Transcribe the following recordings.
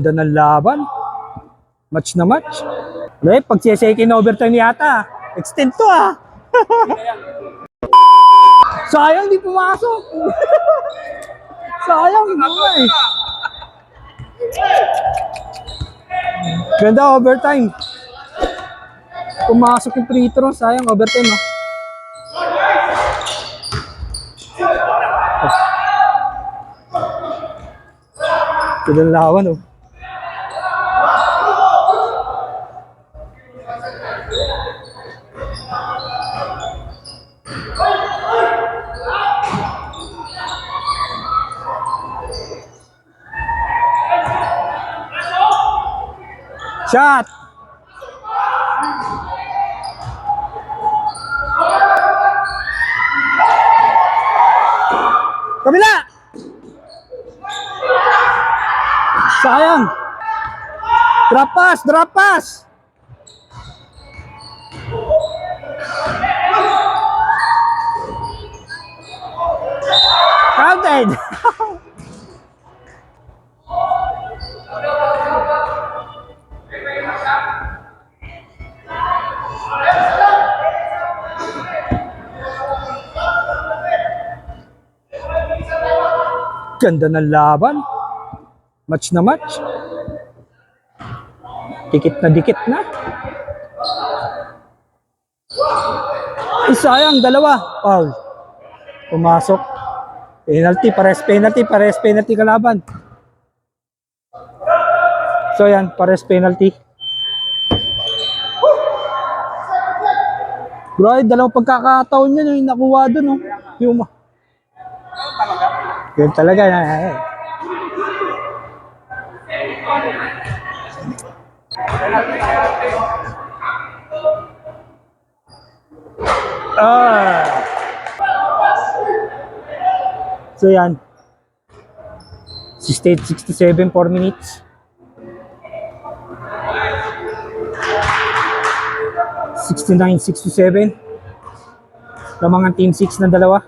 Ganda ng laban. Match na match. Okay, pag second overtime yata. Extend to ah. Sayang di pumasok. Sayang hindi eh. Ganda overtime. Pumasok yung free throw. Sayang overtime oh. Ganda ng laban oh. Shot! Kabila! Sayang! Drop pass! Drop pass! Counted! Ganda ng laban. Match na match. Dikit na dikit na. Sayang, dalawa. Foul. Pumasok. Penalty, pares penalty kalaban. So yan, pares penalty. Bro, dalawang pagkakataon yun yung nakuha dun. Oh. Yung yun talaga na eh. So yan. 68-67, 4 minutes. 69-67. Lamang ang team 6 na dalawa.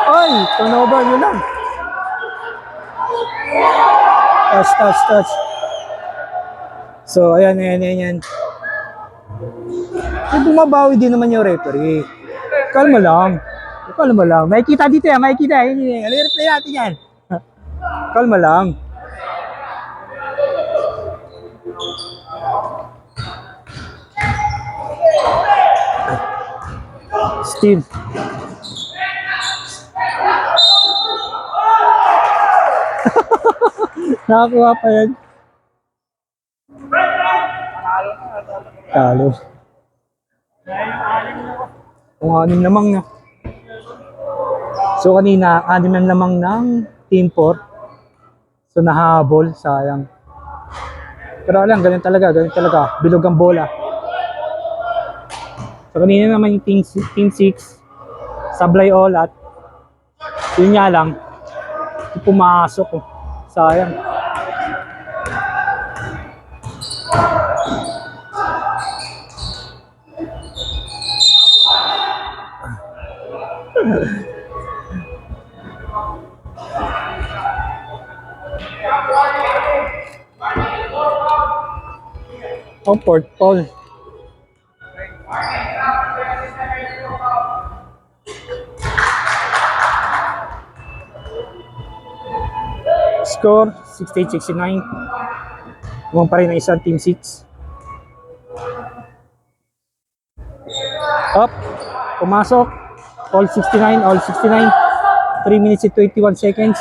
Ay, turnover yun lang. Touch. So, ayan. Bumabawi din naman yung referee. Kalma lang. Makikita dito yan, makikita. Replay natin yan. Kalma lang. Steve. Nakakuha pa yan. Talo. Kung anim lamang na. So kanina, anim na lamang ng Team 4. So nahabol, sayang. Pero alam, ganun talaga. Bilog ang bola. So kanina naman yung Team 6. Sablay all at yun nga lang, pumasok oh. Sayang. Port Paul. Score 68-69. Umang pa rin ang isang team 6. Up. Pumasok. All 69. 3 minutes and 21 seconds.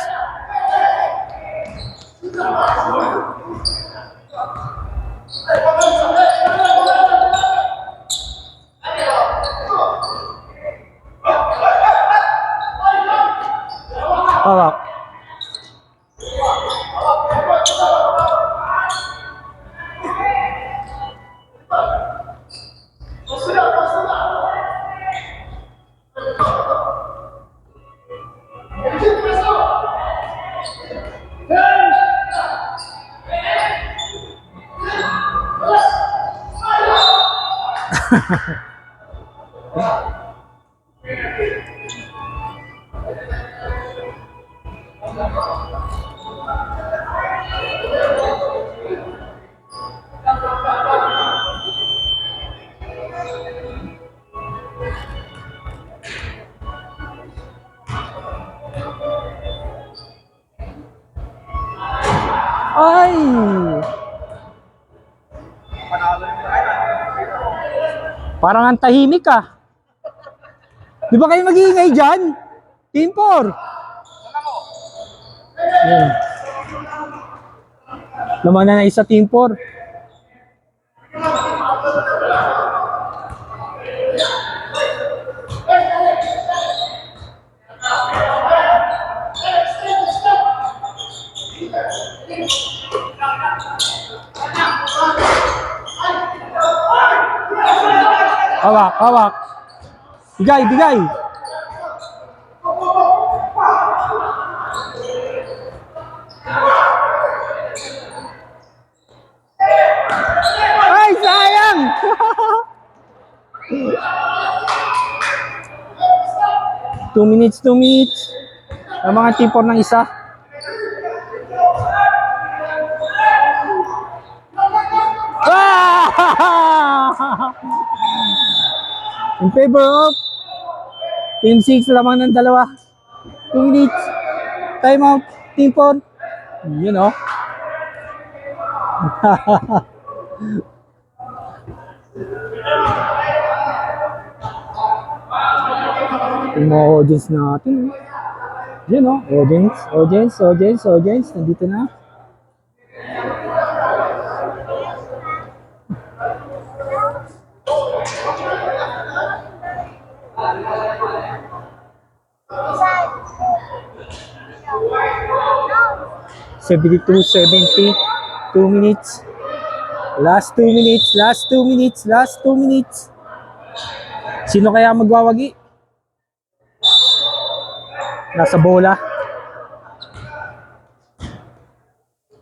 Hawak. Ay! Parang ang tahimik ah. Di ba kayo mag-iingay dyan? Team 4. Yan. Naman na isa Team 4. Hawak, hawak. Bigay, bigay. Ay, sayang! 2 minutes, 2 minutes. Ang mga team 4 ng isa. In favor of Team 6, lamang ng dalawa. 2 minutes. Time out. Team 4. You know. Yung mga audience natin. You know, audience. Nandito na. $72, 70, 2 minutes. Last 2 minutes. Sino kaya magwawagi? Nasa bola.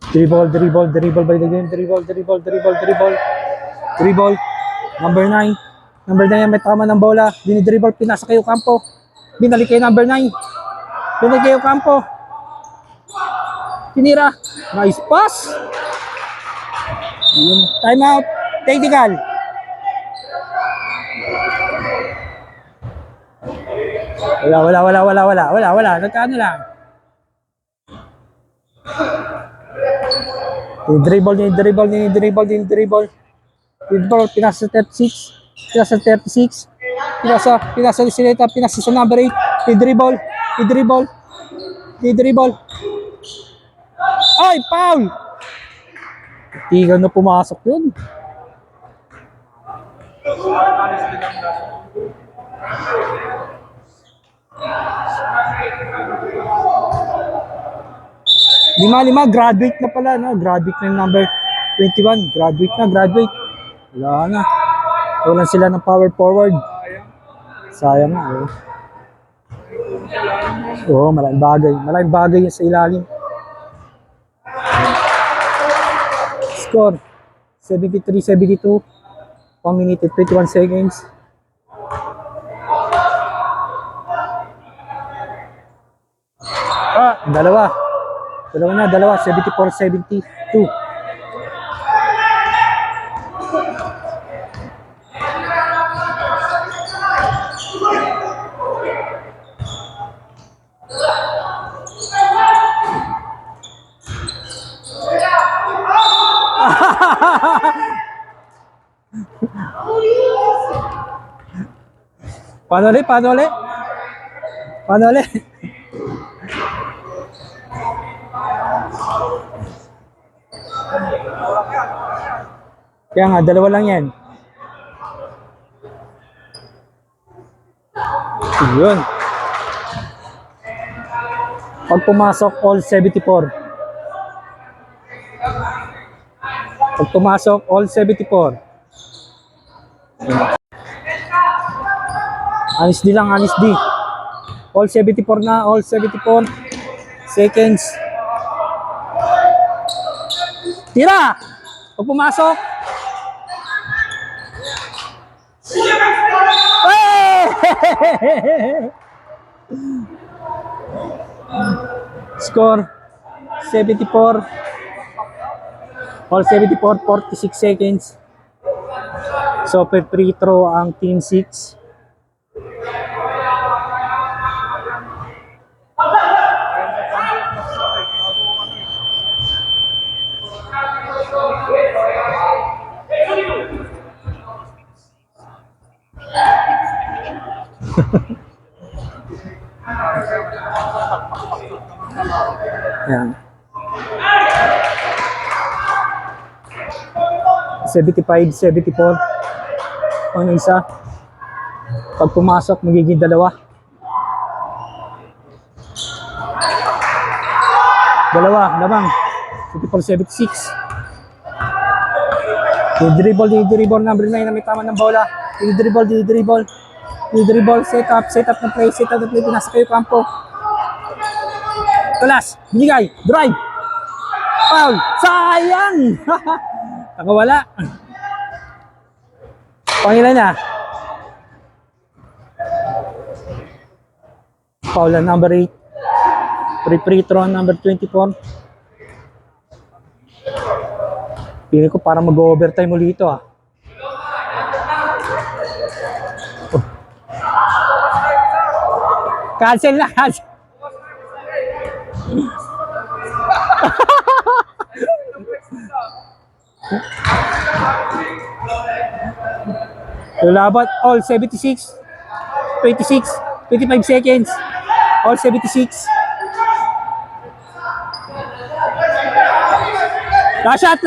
Dribble by the game. Dribble. Number 9 ang may tama ng bola. Dinidribble, pinasa kayo kampo. Binalik kayo number 9. Binalik kayo kampo. Tinira. Nice pass. Time out. Technical. Wala. Nagkaano lang. Dribble. Pinasa sa 36. Pinasa si Sineta. Pinasa sa number 8. Dribble. Ay, foul! Tigan na pumasok yun. Lima, graduate na pala, no? Graduate na yung number 21. Graduate. Wala na. Walang sila ng power forward. Sayang nga, eh. Oo, malaking bagay yan sa ilalim. Score 73-72, 1 minute and 21 seconds. Dalawa 74-72. Paano ulit? Kaya nga, dalawa lang yan. Yun. Pag pumasok, all 74. Anis D. All 74 na, all 74 seconds. Tira! Pag pumasok. Hey! Score 74. All 74, 46 seconds. So, per free throw ang Team 6. Yan. 75, 74. Ang isa. Pag pumasok, magiging dalawa. Dalawa, lamang. 74, 76. Di-dribble, number 9 na may tama ng bola. Di-dribble. Set up ng play, pinasa kayo kampo. Tulas, binigay, drive. Foul, sayang! Nakawala. Pangilan na. Foul na number 8. Free throw number 24. Pili ko para mag-overtime ulit ito ah. Oh. Cancel na, cancel. Lulabat, all 76, 26, 25 seconds, all 76. Last shot!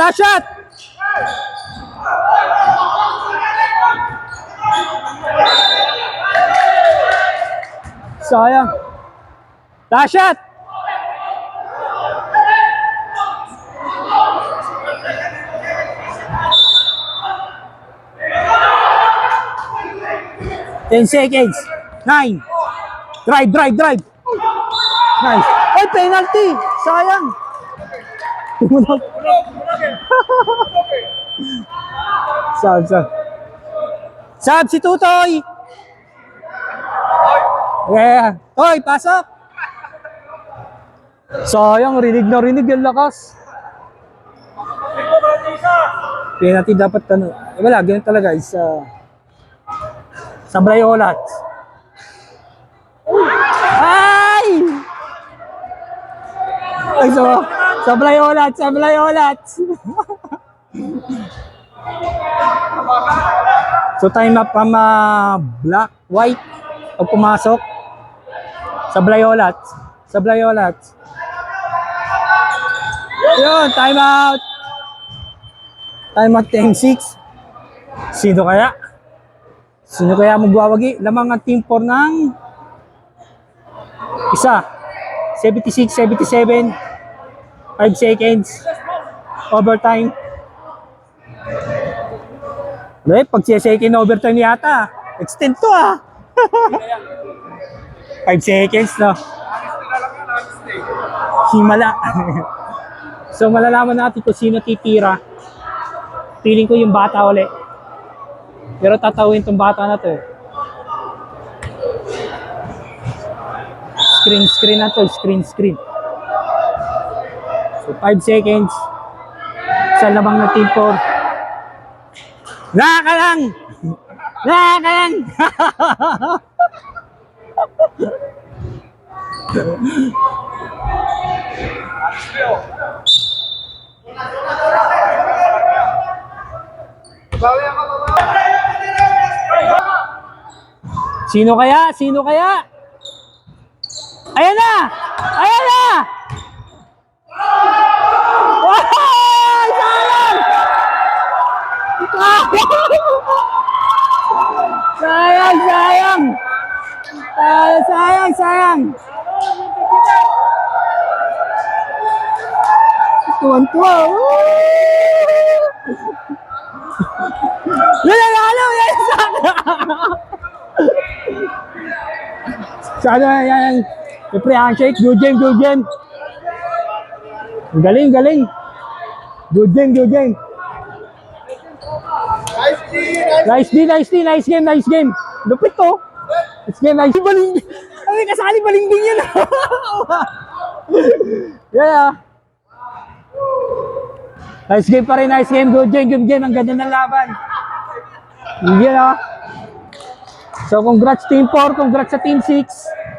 Sayang. Last shot! Ten seconds. 9. Drive. Nice. Ay, penalty. Sayang. Sab si Tutoy. Yeah. Toy, pasok. Sayang, rinig yung lakas. Penalty dapat wala, ganyan talaga is sablay olat. Ay! Ay, so, sablay olat. So, time up from black, white. Pag pumasok, sablay olat. Yun, time out. Time out 10-6. Sino kaya magwawagi? Lamang ang team 4 ng isa. 76, 77. 5 seconds. Overtime. Pag siya-second overtime yata, extend to 5 seconds, no? Himala. So, malalaman natin kung sino titira. Feeling ko yung bata ulit. Pero tatawin tong bata na to. Screen na to. Screen. So, 5 seconds. Sa lamang na team 4. Naka lang! Sino kaya? Ayan na! Oh, sayang! Tuwan-tuwa. Sana yan. Siyempre, handshake. Good game. Galing. Good game. Nice game. Lupit to. Nice game. Ay, kasali balingbing yun. Yeah. Nice game pa rin, nice game. Good game, good game. Ang ganda ng laban. Yeah. So, congrats Team 4, congrats sa Team 6.